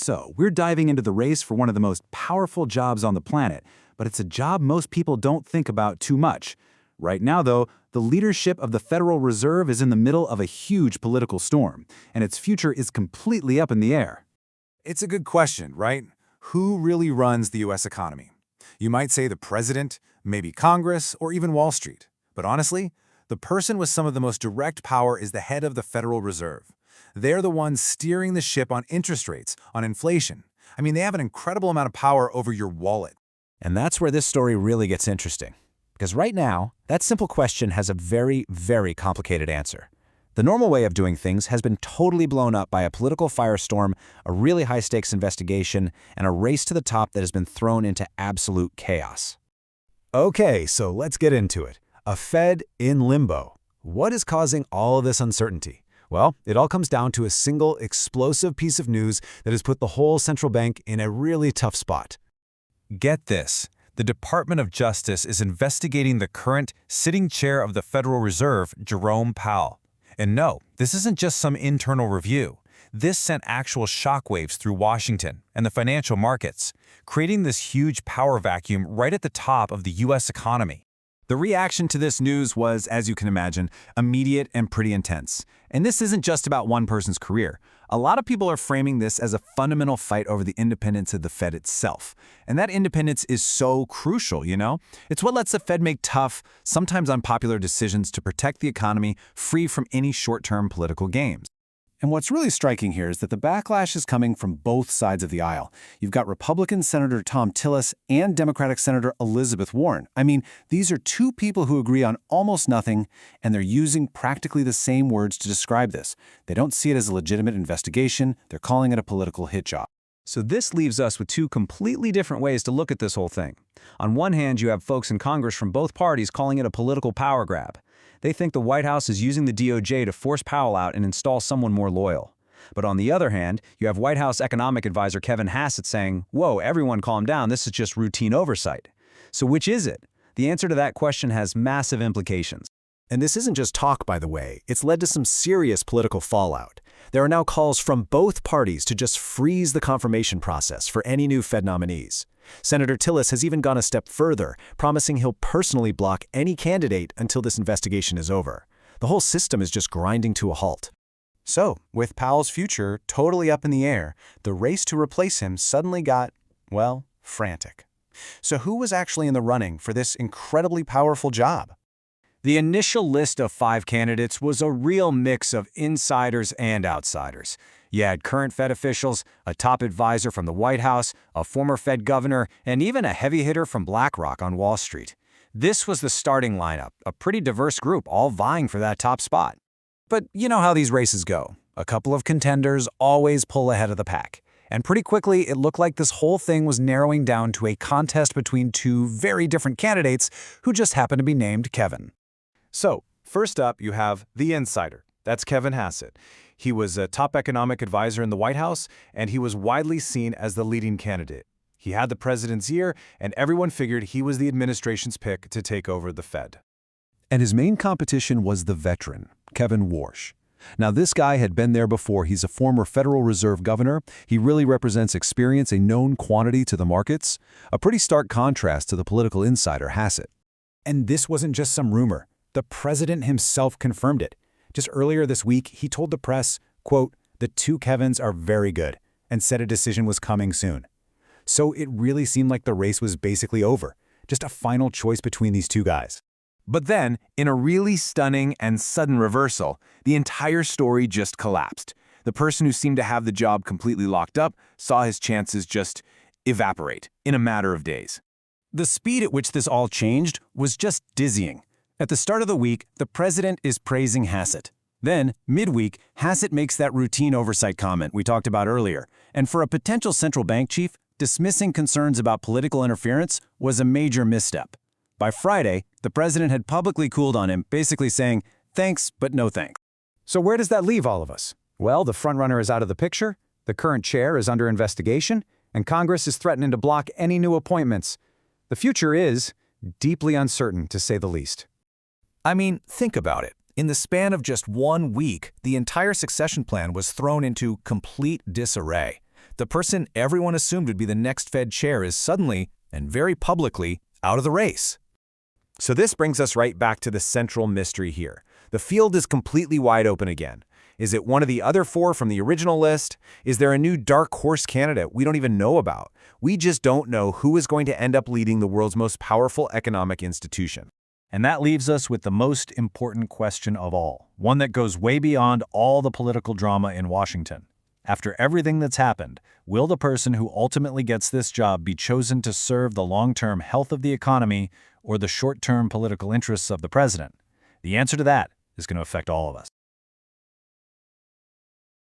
So, we're diving into the race for one of the most powerful jobs on the planet, but it's a job most people don't think about too much. Right now, though, the leadership of the Federal Reserve is in the middle of a huge political storm, and its future is completely up in the air. It's a good question, right? Who really runs the U.S. economy? You might say the president, maybe Congress, or even Wall Street. But honestly, the person with some of the most direct power is the head of the Federal Reserve. They're the ones steering the ship on interest rates, on inflation. I mean, they have an incredible amount of power over your wallet. And that's where this story really gets interesting. Because right now, that simple question has a very, very complicated answer. The normal way of doing things has been totally blown up by a political firestorm, a really high-stakes investigation, and a race to the top that has been thrown into absolute chaos. Okay, so let's get into it. A Fed in limbo. What is causing all of this uncertainty? Well, it all comes down to a single explosive piece of news that has put the whole central bank in a really tough spot. Get this. The Department of Justice is investigating the current sitting chair of the Federal Reserve, Jerome Powell. And no, this isn't just some internal review. This sent actual shockwaves through Washington and the financial markets, creating this huge power vacuum right at the top of the U.S. economy. The reaction to this news was, as you can imagine, immediate and pretty intense. And this isn't just about one person's career. A lot of people are framing this as a fundamental fight over the independence of the Fed itself. And that independence is so crucial, you know? It's what lets the Fed make tough, sometimes unpopular decisions to protect the economy free from any short-term political games. And what's really striking here is that the backlash is coming from both sides of the aisle. You've got Republican Senator Thom Tillis and Democratic Senator Elizabeth Warren. I mean, these are two people who agree on almost nothing, and they're using practically the same words to describe this. They don't see it as a legitimate investigation. They're calling it a political hit job. So this leaves us with two completely different ways to look at this whole thing. On one hand, you have folks in Congress from both parties calling it a political power grab. They think the White House is using the DOJ to force Powell out and install someone more loyal. But on the other hand, you have White House economic advisor Kevin Hassett saying, "Whoa, everyone calm down, this is just routine oversight." So which is it? The answer to that question has massive implications. And this isn't just talk, by the way. It's led to some serious political fallout. There are now calls from both parties to just freeze the confirmation process for any new Fed nominees. Senator Tillis has even gone a step further, promising he'll personally block any candidate until this investigation is over. The whole system is just grinding to a halt. So, with Powell's future totally up in the air, the race to replace him suddenly got, well, frantic. So who was actually in the running for this incredibly powerful job? The initial list of 5 candidates was a real mix of insiders and outsiders. You had current Fed officials, a top advisor from the White House, a former Fed governor, and even a heavy hitter from BlackRock on Wall Street. This was the starting lineup, a pretty diverse group all vying for that top spot. But you know how these races go. A couple of contenders always pull ahead of the pack. And pretty quickly, it looked like this whole thing was narrowing down to a contest between two very different candidates who just happened to be named Kevin. So, first up, you have the insider. That's Kevin Hassett. He was a top economic advisor in the White House, and he was widely seen as the leading candidate. He had the president's ear, and everyone figured he was the administration's pick to take over the Fed. And his main competition was the veteran, Kevin Warsh. Now, this guy had been there before. He's a former Federal Reserve governor. He really represents experience, a known quantity to the markets, a pretty stark contrast to the political insider Hassett. And this wasn't just some rumor. The president himself confirmed it. Just earlier this week, he told the press, quote, "The two Kevins are very good," and said a decision was coming soon. So it really seemed like the race was basically over, just a final choice between these two guys. But then, in a really stunning and sudden reversal, the entire story just collapsed. The person who seemed to have the job completely locked up saw his chances just evaporate in a matter of days. The speed at which this all changed was just dizzying. At the start of the week, the president is praising Hassett. Then, midweek, Hassett makes that routine oversight comment we talked about earlier. And for a potential central bank chief, dismissing concerns about political interference was a major misstep. By Friday, the president had publicly cooled on him, basically saying, "Thanks, but no thanks." So where does that leave all of us? Well, the frontrunner is out of the picture, the current chair is under investigation, and Congress is threatening to block any new appointments. The future is deeply uncertain, to say the least. I mean, think about it. In the span of just 1 week, the entire succession plan was thrown into complete disarray. The person everyone assumed would be the next Fed chair is suddenly, and very publicly, out of the race. So this brings us right back to the central mystery here. The field is completely wide open again. Is it one of the other four from the original list? Is there a new dark horse candidate we don't even know about? We just don't know who is going to end up leading the world's most powerful economic institution. And that leaves us with the most important question of all, one that goes way beyond all the political drama in Washington. After everything that's happened, will the person who ultimately gets this job be chosen to serve the long-term health of the economy or the short-term political interests of the president? The answer to that is going to affect all of us.